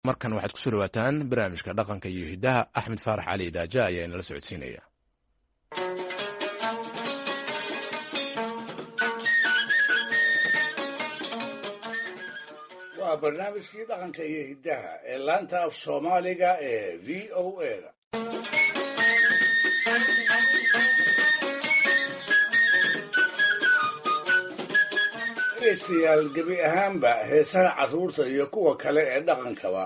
markan waxaad ku soo dhawaataan barnaamijka dhaqanka iyo hidaha axmed faarax cali daaja ayaa inala socodsiinaya. waa barnaamijkii dhaqanka iyo hidaha ee laanta af soomaaliga ee VOA-da. dhegaystayaal gebi ahaanba heesaha carruurta iyo kuwa kale ee dhaqankaba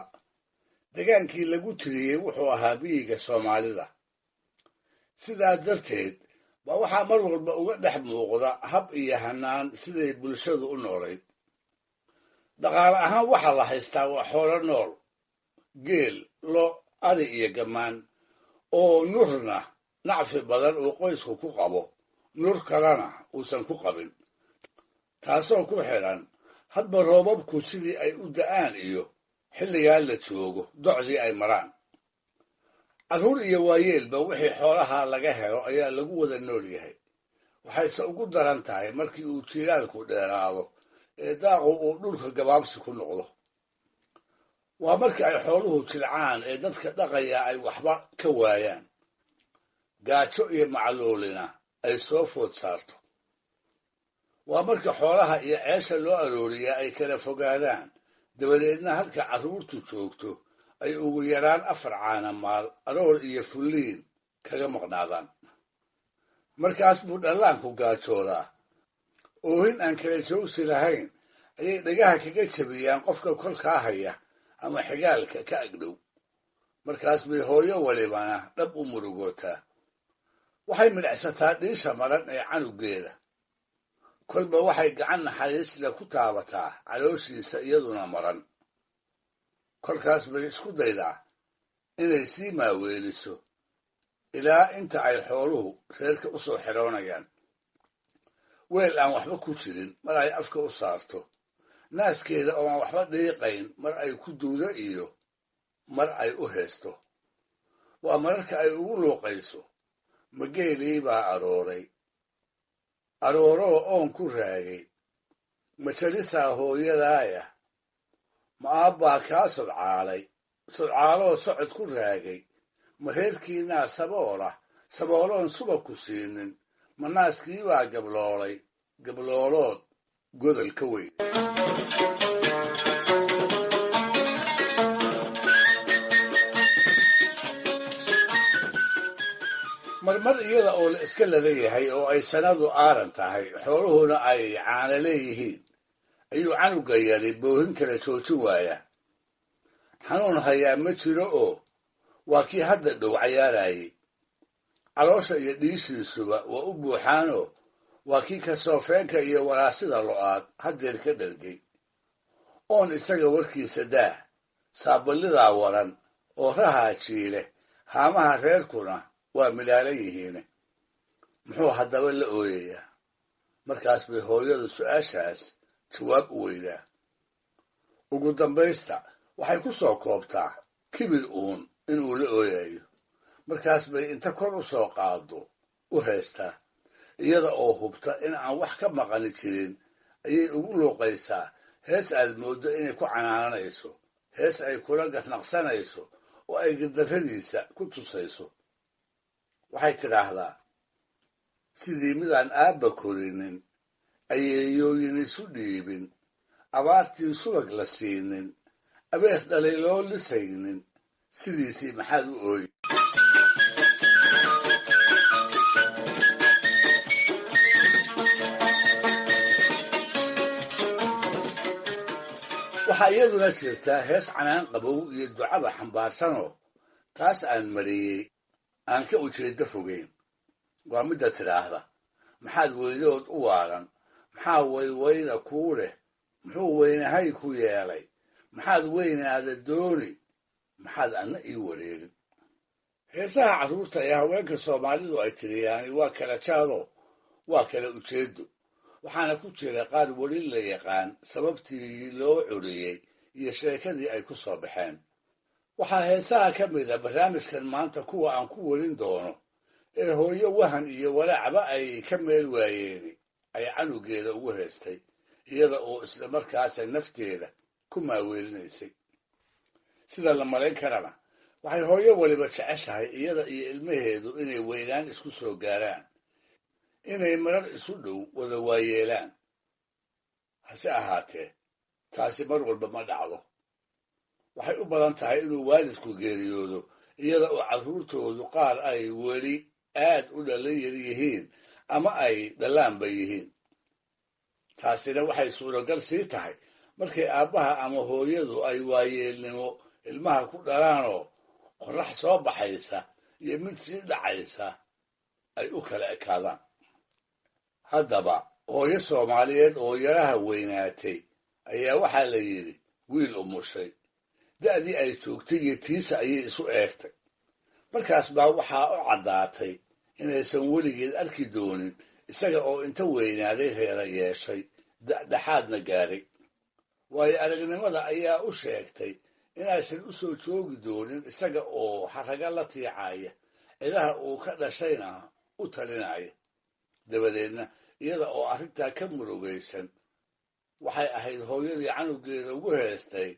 degaankii lagu tiriyey wuxuu ahaa miyiga soomaalida. sidaa darteed baa waxaa mar walba uga dhex muuqda hab iyo hanaan siday bulshadu u noolayd. dhaqaale ahaan waxaa la haystaa waa xoolo nool, geel, lo, ari iyo gammaan, oo nurna nacfi badan uu qoysku ku qabo, nur kalena uusan ku qabin, taasoo ku xidhan hadba roobabku sidii ay u da'aan iyo xilligaa la joogo docdii ay maraan. carruur iyo waayeelba wixii xoolaha laga helo ayaa lagu wada nool yahay. waxayse ugu daran tahay markii uu jiilaalku dheeraado ee daaqu uu dhulka gabaabsi ku noqdo. waa markii ay xooluhu jilcaan ee dadka dhaqaya ay waxba ka waayaan, gaajo iyo macluulina ay soo food saarto. waa marka xoolaha iyo ceesha loo arooriyaa ay kala fogaadaan, dabadeedna halka carruurtu joogto ay ugu yaraan 4 caanamaal aroor iyo fulliin kaga maqnaadaan. markaas buu dhallaanku gaajoodaa, oohin aan kala joogsi lahayn ayay dhagaha kaga jabiyaan qofka kolkaa haya ama xigaalka ka agdhow. markaas bay hooyo walibana dhab u murugootaa. waxay midhacsataa dhiisha maran ee canugeeda, kolba waxay gacan naxariis leh ku taabataa calooshiisa iyaduna maran. kolkaas bay isku daydaa inay sii maaweeliso ilaa inta ay xooluhu reerka u soo xidhoonayaan. weel aan waxba ku jirin mar ay afka u saarto, naaskeeda oo aan waxba dhiiqayn mar ay ku duudo iyo mar ay u heesto. waa mararka ay ugu luuqayso, mageelii baa arooray, arooroo oon ku raagay, ma jalisaa hooyadaaya, ma aabbaa kaa sodcaalay, sodcaaloo socod ku raagay, ma reerkiinaa saboolah, sabooloon subag ku siinin, ma naaskii baa gabloolay, gabloolood godol ka weyn. marmar iyada oo la iska ladan yahay oo ay sanadu aaran tahay, xooluhuna ay caana leeyihiin, ayuu canuga yari boohin kala joojin waaya. xanuun hayaa ma jiro oo waa kii hadda dhow cayaarayay. caloosha iyo dhiishiisuba waa u buuxaanoo waa kii kasoofeenka iyo waraasida lo'aad haddeer ka dhargay. oon isaga warkiisa daah, saaballidaa waran oo rahaa jiile, haamaha reerkuna waa milaalan yihiine. muxuu haddaba la ooyayaa? markaas bay hooyadu su'aashaas jawaab u weydaa. ugu dambaysta waxay ku soo koobtaa kibir uun inuu la ooyayo. markaas bay inta kor u soo qaado u heestaa, iyada oo hubta in aan wax ka maqani jirin ayay ugu luuqaysaa hees aad mooddo inay ku canaananayso, hees ay kula garnaqsanayso oo ay gardarradiisa ku tusayso. waxay tidhaahdaa: sidii midaan aabba korinin, ayeeyooyin isu dhiibin, abaartii subag la siinin, abeer dhalay loo lisaynin, sidiisii maxaad u ooyi? waxaa iyaduna jirtaa hees canaan qabow iyo ducaba xambaarsanoo taas aan mariyey aan ka ujeeddo fogeyn. waa midda tidhaahda: maxaad weydood u waaran, maxaa waywayda kuu leh, muxuu weynahay ku yeelay, maxaad weynaada dooni, maxaad anna ii wareegin. heesaha carruurta ee haweenka soomaalidu ay tiriyaani waa kala jaado, waa kala ujeeddo. waxaana ku jira qaar weli la yaqaan sababtii loo curiyey iyo sheekadii ay ku soo baxeen. waxaa heesaha ka mida barnaamijkan maanta kuwa aan ku warin doono ee hooyo wahan iyo walaacba ay ka meel waayeeni ay canugeeda ugu heestay, iyada oo isla markaasa nafteeda ku maaweelinaysay. sida la malayn karana waxay hooyo weliba jeceshahay iyada iyo ilmaheedu inay weynaan isku soo gaaraan, inay marar isu dhow wada waayeelaan. hase ahaatee taasi mar walba ma dhacdo. waxay u badan tahay inuu waalidku geeriyoodo iyada oo carruurtoodu qaar ay weli aad u dhallan yar yihiin ama ay dhallaanba yihiin. taasina waxay suuragal sii tahay markay aabbaha ama hooyadu ay waayeelnimo ilmaha ku dhalaanoo qorrax soo baxaysa iyo mid sii dhacaysa ay u kala ekaadaan. haddaba hooyo Soomaaliyeed oo yaraha weynaatay ayaa waxaa la yidhi wiil umushay. da'dii ay joogtay iyo tiisa ayay isu eegtay. markaas baa waxaa u caddaatay inaysan weligeed arki doonin isaga oo inta weynaaday reera yeeshay, dhexaadna gaadhay. waayo aragnimada ayaa u sheegtay inaysan u soo joogi doonin isaga oo xarraga la tiicaya, cidaha uu ka dhashayna u talinaya. dabadeedna iyada oo arrintaa ka murugaysan waxay ahayd hooyadii canugeeda ugu heestay: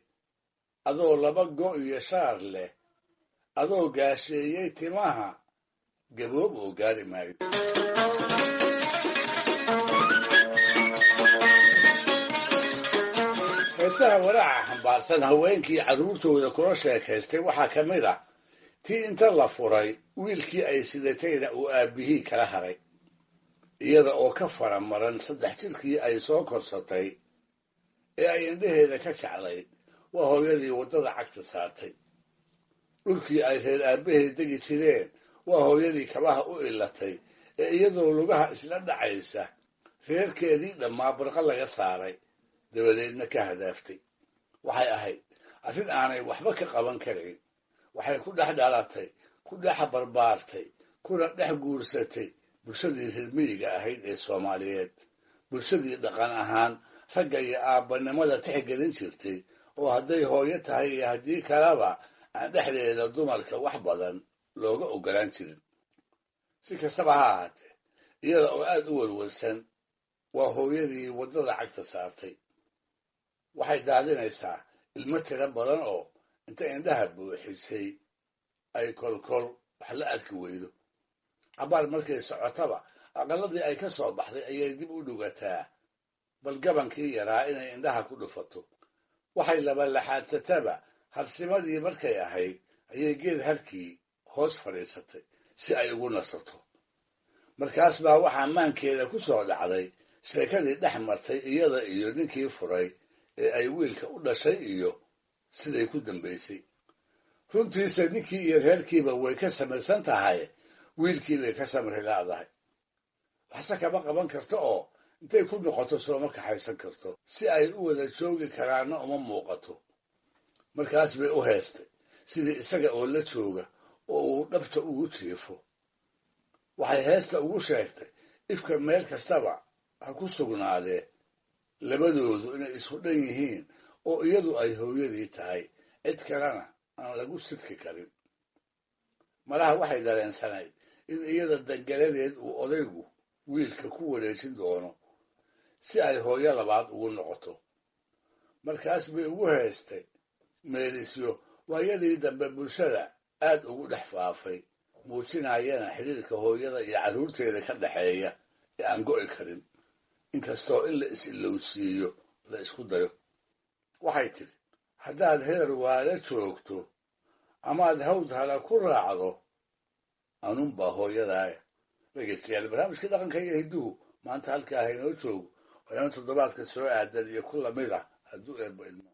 adoo laba go' iyo shaar leh, adoo gaasheeyey timaha, gaboob oo gaari maayo. heesaha walaaca xambaarsan haweenkii carruurtooda kula sheekaystay waxaa ka mid ah tii inta la furay wiilkii ay sidatayna uu aabbihii kala haray, iyada oo ka faramaran 3 jirkii ay soo korsatay ee ay indhaheeda ka jeclayd. waa hooyadii waddada cagta saartay. dhulkii ay reer aabbaheed degi jireen waa hooyadii kabaha u ilatay ee iyadoo lugaha isla dhacaysa reerkeedii dhammaa barqa laga saaray, dabadeedna ka hadaaftay. waxay ahayd arrin aanay waxba ka qaban karayn. waxay ku dhex dhalatay, ku dhex barbaartay, kuna dhex guursatay bulshadii reer miyiga ahayd ee Soomaaliyeed, bulshadii dhaqan ahaan ragga iyo aabbanimada tixgelin jirtay, oo hadday hooyo tahay iyo haddii kaleba aan dhexdeeda dumarka wax badan looga ogolaan jirin. si kastaba ha ahaatee iyada oo aad u welwelsan waa hooyadii waddada cagta saartay. waxay daadinaysaa ilmo tiro badan oo inta indhaha buuxisay ay kolkol wax la arki weydo. cabaar markay socotaba aqalladii ay ka soo baxday ayay dib u dhugataa, bal gabankii yaraa inay indhaha ku dhufato. waxay labalaxaadsataba harsimadii markay ahayd ayay geed harkii hoos fadhiisatay si ay ugu nasato. markaas baa waxaa maankeeda ku soo dhacday sheekadii dhex martay iyada iyo ninkii furay ee ay wiilka u dhashay iyo siday ku dambaysay. runtiisa ninkii iyo reerkiiba way ka samaysan tahay, wiilkii bay ka samri laadahay. waxse kama qaban karto oo intay ku noqoto sooma kaxaysan karto. si ay u wada joogi karaanna uma muuqato. markaas bay u heestay sidii isaga oo la jooga oo uu dhabta ugu jiifo. waxay heesta ugu sheegtay ifka meel kastaba ha ku sugnaadee labadoodu inay isku dhan yihiin oo iyadu ay hooyadii tahay, cid kalena aan lagu sidki karin. malaha waxay dareensanayd in iyada dangaladeed uu odaygu wiilka ku wareejin doono si ay hooyo labaad ugu noqoto. markaas bay ugu heestay meelisyo waayadii dambe bulshada aad ugu dhex faafay, muujinayana xiriirka hooyada iyo carruurteeda ka dhaxeeya ee aan go'i karin, inkastoo in la is-ilowsiiyo la isku dayo. waxay tidhi: haddaad heer waala joogto amaad hawd hala ku raacdo, anunbaa hooyadaaya. dhegaystayaal, barnaamijkii dhaqanka iyo hidduhu maanta halkaa haynoo joogo. waa inuu toddobaadka soo aadan iyo ku lamid ah hadduu eebbo idmo.